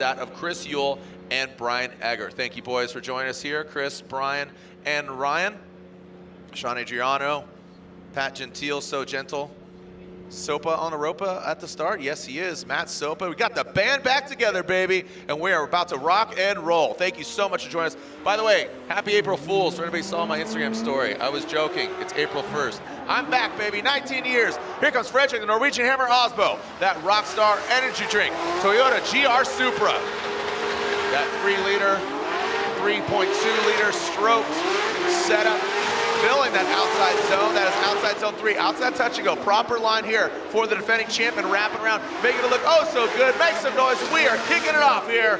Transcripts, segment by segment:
that of Chris Yule and Brian Egger. Thank you, boys, for joining us here. Chris, Brian, and Ryan. Sean Adriano, Pat Gentile, so gentle. Sopa on the ropa at the start. Yes, he is. Matt Sopa. We got the band back together, baby, and we are about to rock and roll. Thank you so much for joining us. By the way, happy April Fools for anybody who saw my Instagram story. I was joking. It's April 1st. I'm back, baby. 19 years. Here comes Frederick, the Norwegian Hammer Osbo. That Rockstar energy drink. Toyota GR Supra. That 3-liter, 3.2-liter stroked setup. Filling that outside zone. That is outside zone 3. Outside touch and go. Proper line here for the defending champion. Wrapping around. Making it look oh so good. Make some noise. We are kicking it off here.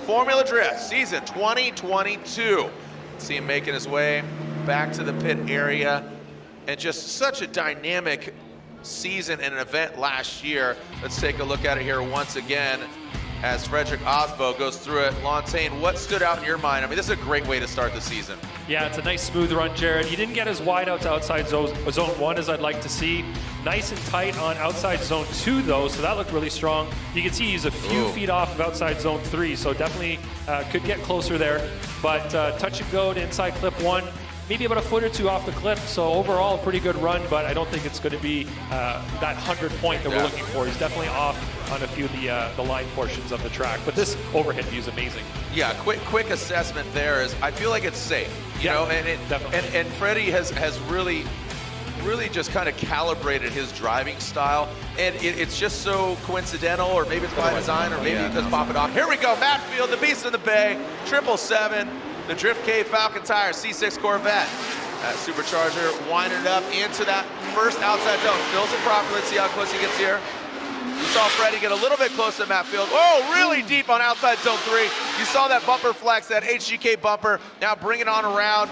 Formula Drift season 2022. See him making his way back to the pit area. And just such a dynamic season and an event last year. Let's take a look at it here once again as Frederick Osbo goes through it. Lontaine, what stood out in your mind? I mean, this is a great way to start the season. Yeah, it's a nice smooth run, Jared. He didn't get as wide out to outside zone 1 as I'd like to see. Nice and tight on outside zone 2 though, so that looked really strong. You can see he's a few feet off of outside zone 3, so definitely could get closer there. But touch and go to inside clip 1. Maybe about a foot or 2 off the clip, so overall a pretty good run, but I don't think it's going to be that 100 point that we're looking for. He's definitely off on a few of the line portions of the track, but this overhead view is amazing. Yeah, quick assessment there is I feel like it's safe, you know, and Freddie has really just kind of calibrated his driving style, and it's just so coincidental, or maybe it's by design, or maybe because pop it off. Here we go, Matt Field, the Beast in the Bay, 777. The Drift K Falcon Tire C6 Corvette. That supercharger winding it up into that first outside zone. Fills it properly. Let's see how close he gets here. You saw Freddie get a little bit close to Matt Field. Oh, really deep on outside zone 3. You saw that bumper flex, that HGK bumper. Now bring it on around.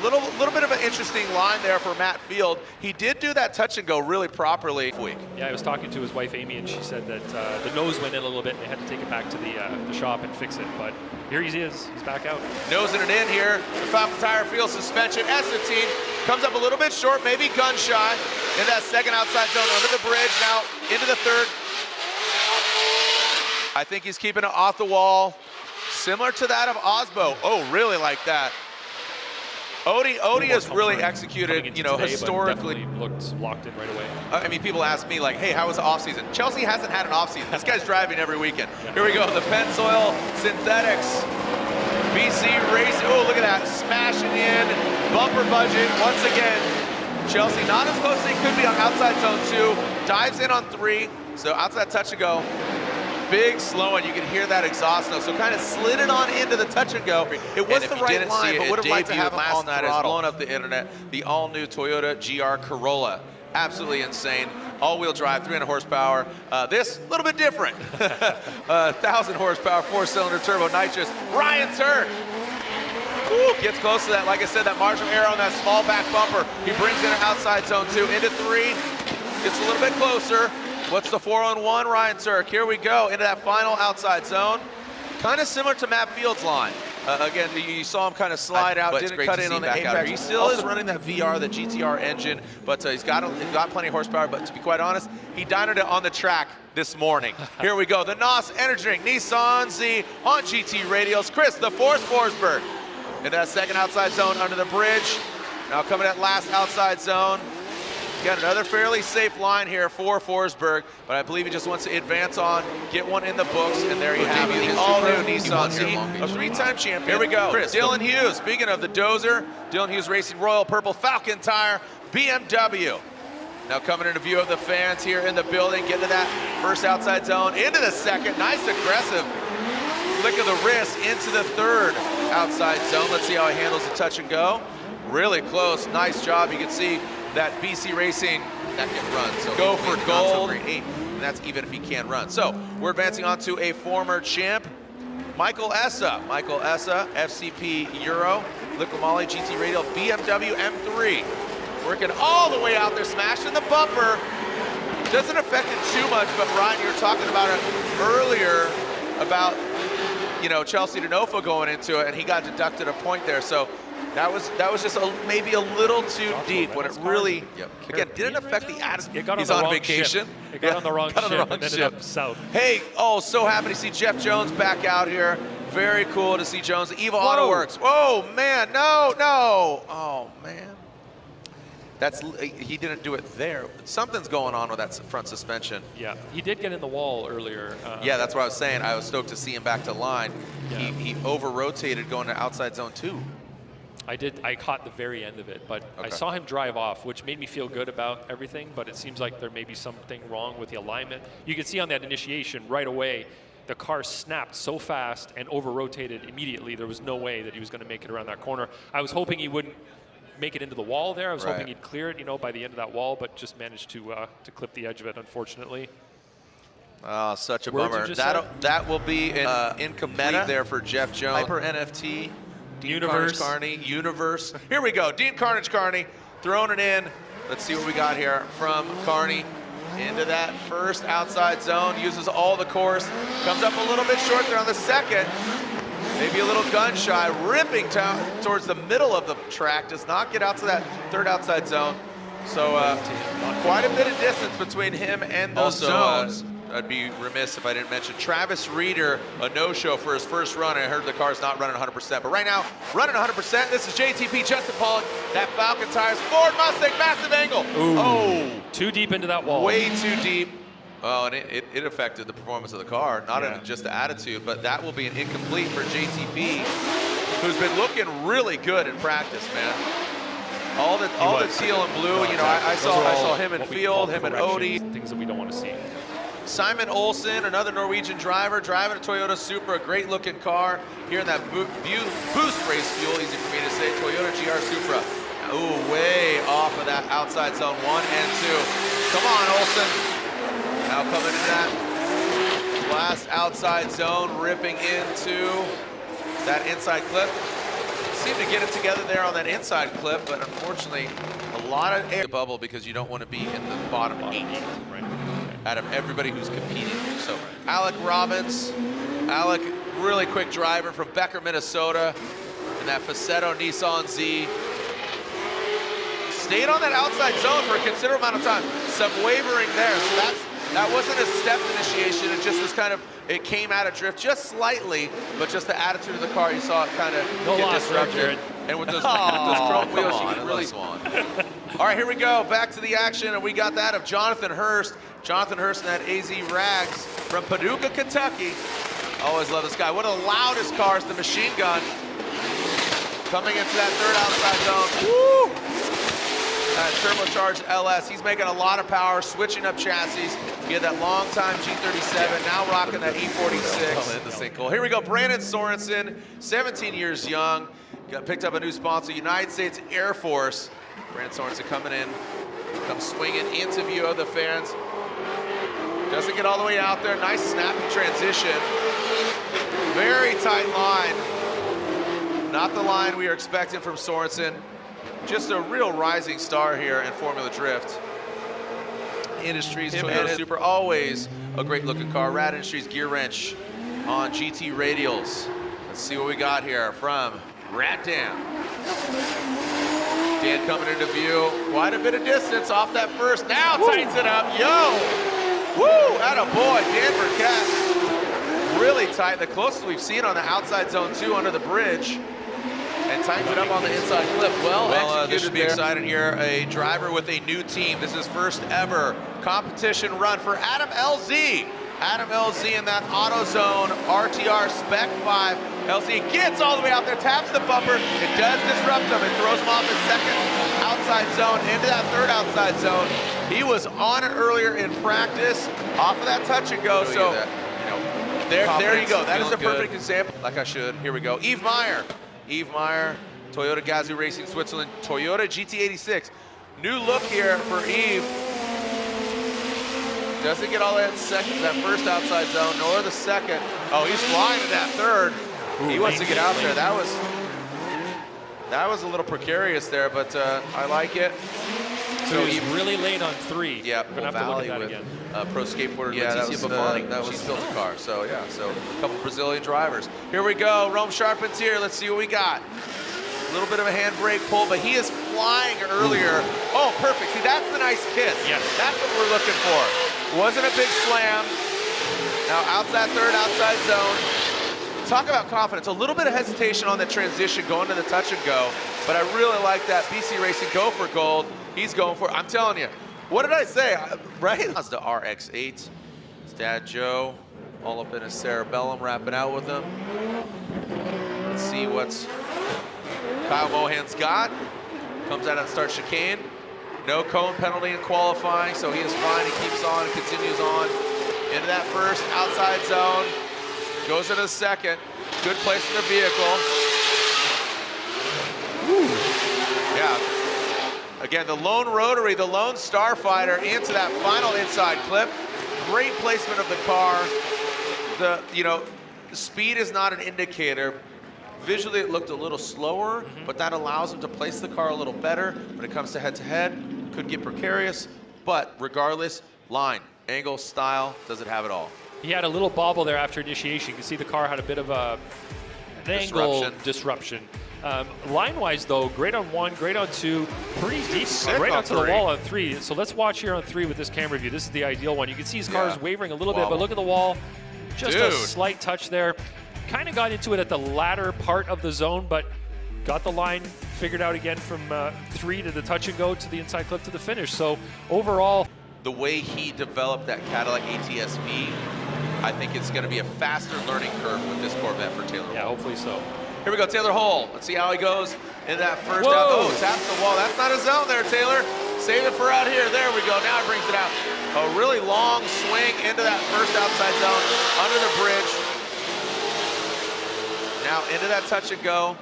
Little bit of an interesting line there for Matt Field. He did do that touch and go really properly. Yeah, I was talking to his wife Amy, and she said that the nose went in a little bit, and they had to take it back to the shop and fix it. But here he is. He's back out. Nosing it in here. The Falcon Tire Field suspension. S15 comes up a little bit short, maybe gun shy. In that second outside zone, under the bridge, now into the third. I think he's keeping it off the wall, similar to that of Osbo. Oh, really like that. Odie has really executed, you know, today, historically. Looked locked in right away. I mean, people ask me, like, hey, how was the offseason? Chelsea hasn't had an offseason. This guy's driving every weekend. Here we go, the Pennzoil Synthetics. BC Racing, oh, look at that, smashing in. Bumper budget, once again. Chelsea not as close as they could be on outside zone 2. Dives in on 3, so outside touch and go. Big slow, and you can hear that exhaust note. So kind of slid it on into the touch and go. It was the right line, but would have liked to have him on that. It's blown up the internet. The all-new Toyota GR Corolla. Absolutely insane. All-wheel drive, 300 horsepower. This, a little bit different. 1,000 horsepower, 4-cylinder turbo nitrous. Ryan Turk. Woo, gets close to that. Like I said, that marginal error on that small back bumper. He brings in an outside zone 2 into 3. Gets a little bit closer. What's the 4-on-1, Ryan Turk? Here we go, into that final outside zone. Kind of similar to Matt Field's line. Again, you saw him kind of slide out, didn't cut in on the apex. He still is running that VR, the GTR engine, but he's got plenty of horsepower. But to be quite honest, he dynoed it on the track this morning. Here we go, the NOS Energy Drink, Nissan Z on GT radials. Chris, the Force Forsberg. In that second outside zone under the bridge. Now coming at last outside zone. Got another fairly safe line here for Forsberg, but I believe he just wants to advance on, get one in the books, and there you have it, the all-new Nissan Z, a 3-time champion. Here we go, Chris, Dylan Hughes, speaking of the dozer, Dylan Hughes racing Royal Purple Falcon Tire, BMW. Now coming into view of the fans here in the building, getting to that first outside zone, into the second, nice aggressive flick of the wrist into the third outside zone. Let's see how he handles the touch and go. Really close, nice job, you can see that BC Racing that can run. So go for gold, and that's even if he can't run. So we're advancing on to a former champ, Michael Essa. Michael Essa, FCP Euro, Liquid Moly GT Radial, BMW M3. Working all the way out there, smashing the bumper. Doesn't affect it too much, but Ryan, you were talking about it earlier about, you know, Chelsea Denofa going into it, and he got deducted a point there. So That was just maybe a little too deep when it really, again, didn't affect the attitude. He's on vacation. It got on the wrong ship and ended up south. Hey, so happy to see Jeff Jones back out here. Very cool to see Jones. Eva Auto Works. Whoa, man, no. Oh, man. He didn't do it there. Something's going on with that front suspension. Yeah, he did get in the wall earlier. Yeah, that's what I was saying. I was stoked to see him back to line. Yeah. He over-rotated going to outside zone 2. I caught the very end of it, but I saw him drive off, which made me feel good about everything, but it seems like there may be something wrong with the alignment. You can see on that initiation right away, the car snapped so fast and over-rotated immediately. There was no way that he was going to make it around that corner. I was hoping he wouldn't make it into the wall there. I was hoping he'd clear it, by the end of that wall, but just managed to clip the edge of it, unfortunately. Oh, such a bummer. That will be incomplete there for Jeff Jones. Hyper NFT. Dean Carnage Carney, Universe. Here we go, Dean Carnage Carney, throwing it in. Let's see what we got here from Carney. Into that first outside zone, uses all the course. Comes up a little bit short there on the second. Maybe a little gun shy, ripping towards the middle of the track. Does not get out to that third outside zone. So quite a bit of distance between him and those zones. I'd be remiss if I didn't mention Travis Reeder, a no-show for his first run. I heard the car's not running 100%, but right now, running 100%. This is JTP, Justin Pollock, that Falcon Tires, Ford Mustang, massive angle. Ooh. Oh, too deep into that wall. Way too deep. Oh, and it affected the performance of the car, not even just the attitude, but that will be an incomplete for JTP, who's been looking really good in practice, man. All the teal and blue, I saw him in field, him and Odie. Things that we don't want to see. Simon Olsen, another Norwegian driver, driving a Toyota Supra, a great-looking car. Here in that boost race fuel, easy for me to say, Toyota GR Supra. Ooh, way off of that outside zone 1 and 2. Come on, Olsen. Now coming into that last outside zone, ripping into that inside clip. Seemed to get it together there on that inside clip, but unfortunately, a lot of air bubble because you don't want to be in the bottom 8. Right. Out of everybody who's competing. So Alec Robbins, really quick driver from Becker, Minnesota, in that Facetto Nissan Z. Stayed on that outside zone for a considerable amount of time. Some wavering there, so that wasn't a stepped initiation. It just was it came out of drift just slightly, but just the attitude of the car, you saw it kind of get disrupted. And with those chrome wheels, you can really swan. All right, here we go, back to the action, and we got that of Jonathan Hurst. Jonathan Hurst in that AZ Rags from Paducah, Kentucky. Always love this guy. One of the loudest cars, the machine gun. Coming into that third outside zone. Woo! That turbocharged LS. He's making a lot of power, switching up chassis. He had that long time G37, now rocking that E46. In the sinkhole. Here we go, Brandon Sorensen, 17 years young. Picked up a new sponsor, United States Air Force. Brandon Sorensen coming in, comes swinging into view of the fans. Doesn't get all the way out there. Nice snappy transition. Very tight line. Not the line we are expecting from Sorensen. Just a real rising star here in Formula Drift. Industries, Toyota Supra, always a great looking car. Rad Industries gear wrench on GT radials. Let's see what we got here from Rad Dan. Dan coming into view. Quite a bit of distance off that first. Now tightens it up. Yo! Woo! Attaboy, Dan Burkett. Really tight. The closest we've seen on the outside zone 2 under the bridge. And tightens it up on the inside clip. Well this should be exciting here. A driver with a new team. This is first ever competition run for Adam LZ. Adam LZ in that AutoZone RTR Spec 5. LZ gets all the way out there, taps the bumper. It does disrupt him. It throws him off his second outside zone into that third outside zone. He was on it earlier in practice, off of that touch and go. So, there you go. That is a perfect example. Like I should. Here we go. Yves Meyer. Yves Meyer, Toyota Gazoo Racing Switzerland, Toyota GT86. New look here for Yves. Doesn't get all that first outside zone, nor the second. Oh, he's flying to that third. He wants to get out there. That was a little precarious there, but I like it. So he's really late on 3. Yeah, we're gonna have to look at that again. Pro skateboarder Leticia Bafani. That was built a car. So yeah, so a couple Brazilian drivers. Here we go, Rome Charpentier. Let's see what we got. A little bit of a handbrake pull, but he is flying earlier. Oh, perfect. See, that's the nice kiss. Yes. That's what we're looking for. Wasn't a big slam. Now outside third, outside zone. Talk about confidence. A little bit of hesitation on the transition going to the touch and go, but I really like that. BC Racing go for gold. He's going for it. I'm telling you. What did I say? Right? Mazda RX-8. His dad, Joe, all up in his cerebellum, wrapping out with him. Let's see what's Kyle Mohan's got. Comes out and starts chicane. No cone penalty in qualifying, so he is fine. He keeps on and continues on. Into that first, outside zone. Goes into the second. Good place in the vehicle. Woo. Yeah. Again, the lone rotary, the lone starfighter into that final inside clip. Great placement of the car. The speed is not an indicator. Visually, it looked a little slower, but that allows him to place the car a little better. When it comes to head-to-head, could get precarious, but regardless, line, angle, style, does it have it all? He had a little bobble there after initiation. You can see the car had a bit of an angle disruption. Line-wise, though, great on 1, great on 2, pretty deep, right out to the wall on 3. So let's watch here on 3 with this camera view. This is the ideal one. You can see his car is wavering a little bit, but look at the wall. Just a slight touch there. Kind of got into it at the latter part of the zone, but got the line figured out again from 3 to the touch and go to the inside clip to the finish. So overall, the way he developed that Cadillac ATS-V, I think it's going to be a faster learning curve with this Corvette for Taylor Hall. Yeah, hopefully so. Here we go, Taylor Hall. Let's see how he goes in that first out. Oh, taps the wall. That's not a zone there, Taylor. Save it for out here. There we go. Now it brings it out. A really long swing into that first outside zone, under the bridge. Now into that touch and go.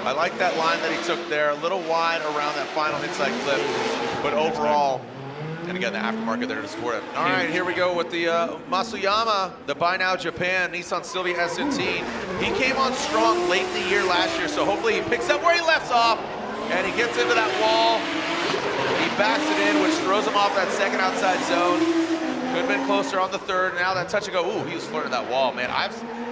I like that line that he took there. A little wide around that final inside clip, but overall, and again, the aftermarket there to support it. All right, here we go with the Masuyama, the Buy Now Japan Nissan Sylvia S15. He came on strong late in the year last year, so hopefully he picks up where he left off, and he gets into that wall. He backs it in, which throws him off that second outside zone. Could have been closer on the third. Now that touch and go. Ooh, he was flirting that wall, man.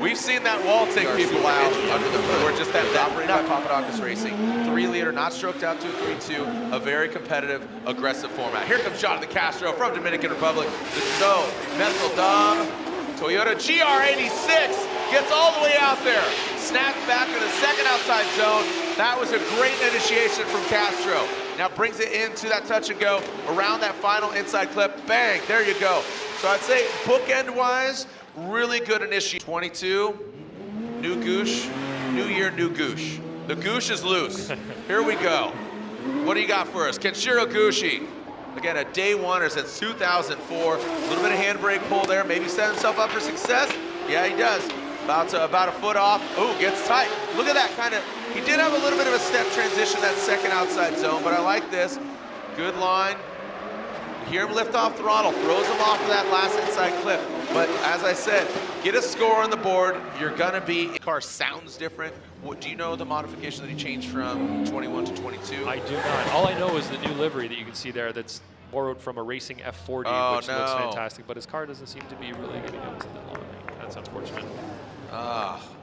We've seen that wall take people out under the hood. We're just operated by Papadakis Racing. 3-liter, not stroked out 232. A very competitive, aggressive format. Here comes Jonathan Castro from Dominican Republic. So, Methyl Dom, Toyota GR86 gets all the way out there. Snaps back to the second outside zone. That was a great initiation from Castro. Now brings it into that touch and go around that final inside clip. Bang, there you go. So I'd say bookend-wise, really good initiation. 22, new goosh, new year, new goosh. The goosh is loose. Here we go. What do you got for us? Kenshiro Gushi. Again, a day oneer since 2004. A little bit of handbrake pull there, maybe set himself up for success. Yeah, he does. About a foot off. Ooh, gets tight. Look at that kind of, he did have a little bit of a step transition, that second outside zone, but I like this. Good line. Hear him lift off throttle, throws him off of that last inside clip. But as I said, get a score on the board. You're gonna be, the car sounds different. Do you know the modification that he changed from 21 to 22? I do not. All I know is the new livery that you can see there that's borrowed from a racing F40, which looks fantastic, but his car doesn't seem to be really getting into the line. That's unfortunate.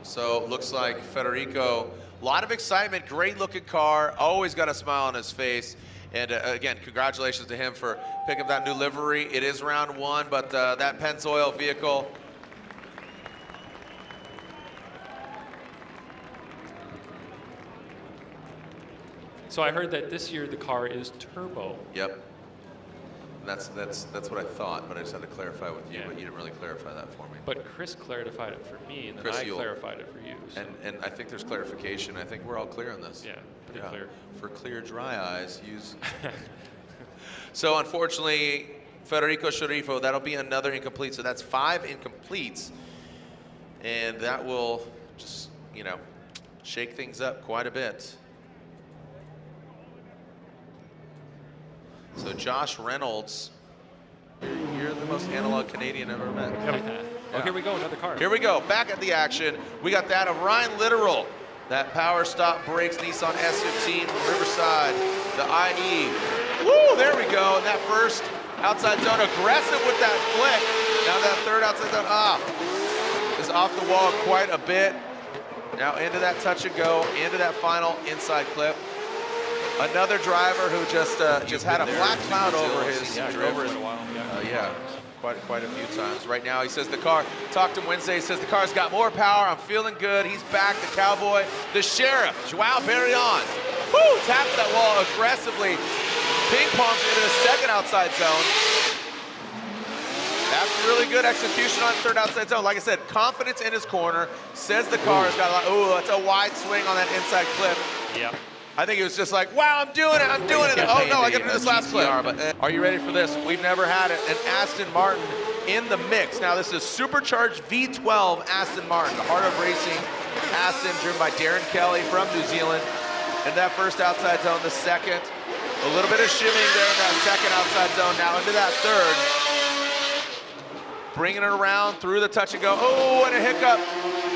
So looks like Federico, a lot of excitement, great looking car, always got a smile on his face. And again, congratulations to him for picking up that new livery. It is round 1, but that Pennzoil vehicle. So I heard that this year the car is turbo. Yep. That's what I thought, but I just had to clarify with you, but you didn't really clarify that for me. But Chris clarified it for me, and then I clarified it for you. So. And I think there's clarification. I think we're all clear on this. Yeah, pretty clear. For clear, dry eyes, use... So unfortunately, Federico Sharifo, that'll be another incomplete. So that's 5 incompletes. And that will just, shake things up quite a bit. So Josh Reynolds, you're the most analog Canadian I've ever met. Oh, here we go, another car. Here we go, back at the action. We got that of Ryan Literal. That power stop brakes Nissan S15 from Riverside, the IE. Woo, there we go. And that first outside zone, aggressive with that flick. Now that third outside zone, is off the wall quite a bit. Now into that touch and go, into that final inside clip. Another driver who just had a black cloud over his quite a few times. Right now he says the car, talked to him Wednesday, he says the car's got more power, I'm feeling good, he's back, the cowboy, the sheriff, Joao Barrion. Woo, taps that wall aggressively, ping pongs into the second outside zone. That's really good execution on third outside zone. Like I said, confidence in his corner, says the car has got a lot, ooh, that's a wide swing on that inside clip. Yep. I think it was just like, wow, I'm doing it. Oh no, I got to do this last clip. But are you ready for this? We've never had an Aston Martin in the mix. Now this is supercharged V12 Aston Martin, the heart of racing Aston, driven by Darren Kelly from New Zealand. And that first outside zone, the second, a little bit of shimming there in that second outside zone. Now into that third, bringing it around through the touch and go. Oh, and a hiccup.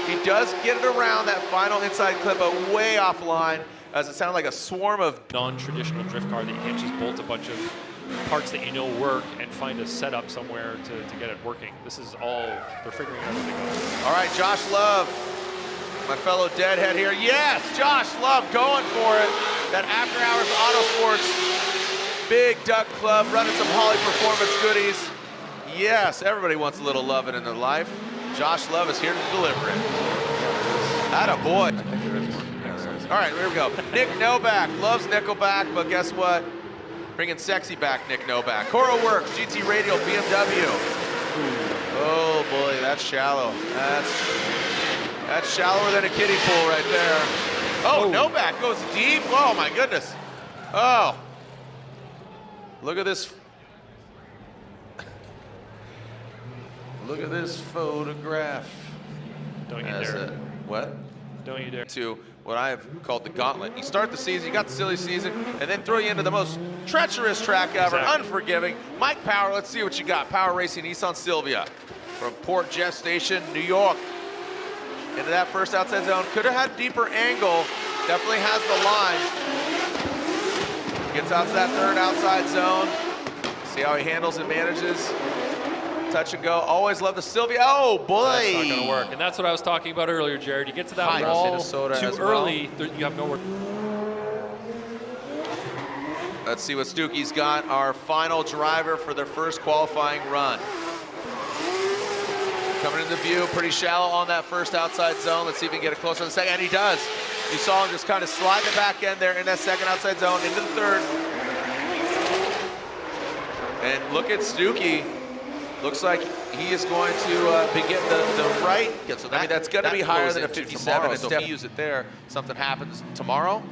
He does get it around that final inside clip, but way offline, as it sounded like a swarm of non-traditional drift car that you can't just bolt a bunch of parts that you know work and find a setup somewhere to get it working. This is all, they're figuring out as they go. All right, Josh Love, my fellow deadhead here. Yes, Josh Love going for it. That After Hours Auto Sports Big Duck Club running some Holly Performance goodies. Yes, everybody wants a little loving in their life. Josh Love is here to deliver it. Attaboy. All right, here we go. Nick Novak loves Nickelback, but guess what? Bringing sexy back, Nick Novak. Coro Works, GT Radial, BMW. Oh boy, that's shallow. That's shallower than a kiddie pool right there. Oh, Novak goes deep. Oh my goodness. Oh, look at this. Look at this photograph. Don't you dare. What? Don't you dare. To what I have called the gauntlet. You start the season, you got the silly season, and then throw you into the most treacherous track ever, unforgiving. Mike Power, let's see what you got. Power Racing, Nissan Silvia from Port Jeff Station, New York. Into that first outside zone. Could have had deeper angle. Definitely has the line. Gets out to that third outside zone. See how he handles and manages. Touch and go. Always love the Silvia. Oh boy! That's not going to work. And that's what I was talking about earlier, Jared. You get to that wall too early, you have nowhere. Let's see what Stuckey's got. Our final driver for their first qualifying run. Coming into view, pretty shallow on that first outside zone. Let's see if he can get it closer on the second. And he does. You saw him just kind of slide the back end there in that second outside zone into the third. And look at Stuckey. Looks like he is going to be getting the right. So I mean, that's going to be higher than a 57. So if he use it there, something happens tomorrow,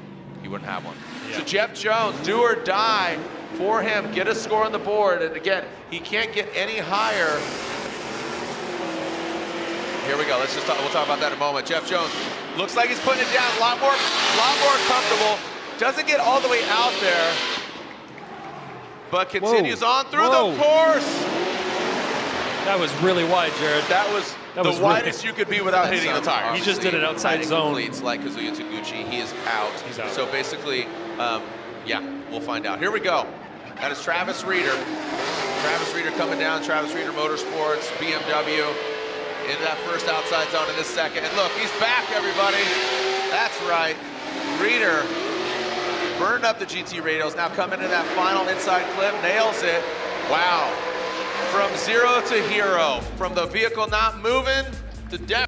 he wouldn't have one. Yeah. So Jeff Jones, do or die for him. Get a score on the board. And again, he can't get any higher. Here we go. Let's just talk, we'll talk about that in a moment. Jeff Jones looks like he's putting it down a lot more comfortable. Doesn't get all the way out there, but continues on through the course. That was really wide, Jared. That was the widest you could be without hitting the tire. He just did an outside zone. Completes like Kazuya Taguchi. He is out. He's out. So basically, yeah, we'll find out. Here we go. That is Travis Reeder. Travis Reeder coming down. Travis Reeder Motorsports, BMW. Into that first outside zone in this second. And look, he's back, everybody. That's right. Reeder burned up the GT Radials. Now coming into that final inside clip. Nails it. Wow. From zero to hero, from the vehicle not moving to death.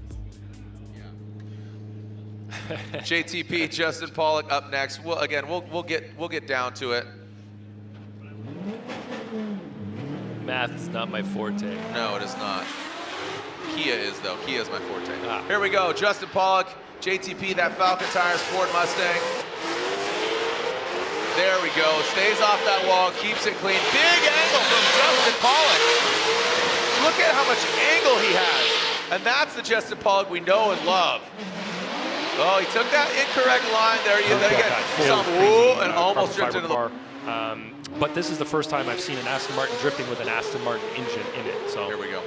JTP, Justin Pollock up next. Well, again, we'll get down to it. Math is not my forte. No, it is not. Kia is though. Kia is my forte. Here we go. Justin Pollock, JTP, that Falcon Tires Ford Mustang. There we go, stays off that wall, keeps it clean. Big angle from Justin Pollock. Look at how much angle he has. And that's the Justin Pollock we know and love. Oh, he took that incorrect line there. You get some woo and almost drifted into the car. But this is the first time I've seen an Aston Martin drifting with an Aston Martin engine in it. So here we go.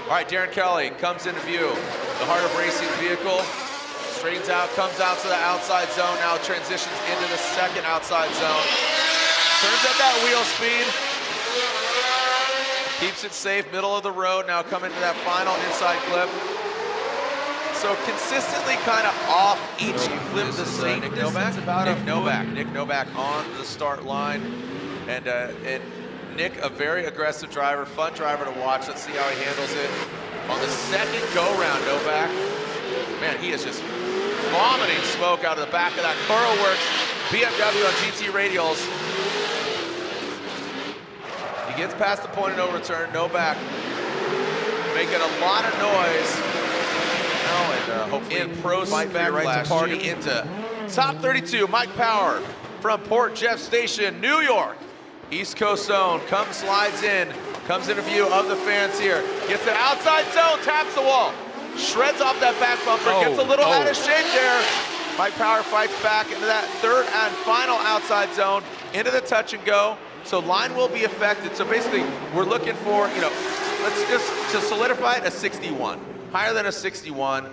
All right, Darren Kelly comes into view. The heart of racing vehicle. Straightens out, comes out to the outside zone, now transitions into the second outside zone. Turns up that wheel speed. Keeps it safe, middle of the road, now coming to that final inside clip. So consistently kind of off each clip the same Nick distance. Novak. Nick Novak on the start line. And Nick, a very aggressive driver, fun driver to watch. Let's see how he handles it. On the second go-round, Novak, man, he is just vomiting smoke out of the back of that Carl Works BMW on GT radials. He gets past the point of no return. Novak making a lot of noise. And hopefully in pro spec right to party into top 32. Mike Power from Port Jeff Station, New York. East Coast zone, slides in, comes into view of the fans here. Gets the outside zone, taps the wall. Shreds off that back bumper, gets a little out of shape there. Mike Power fights back into that third and final outside zone, into the touch and go. So line will be affected. So basically, we're looking for, let's just to solidify it, a 61. Higher than a 61.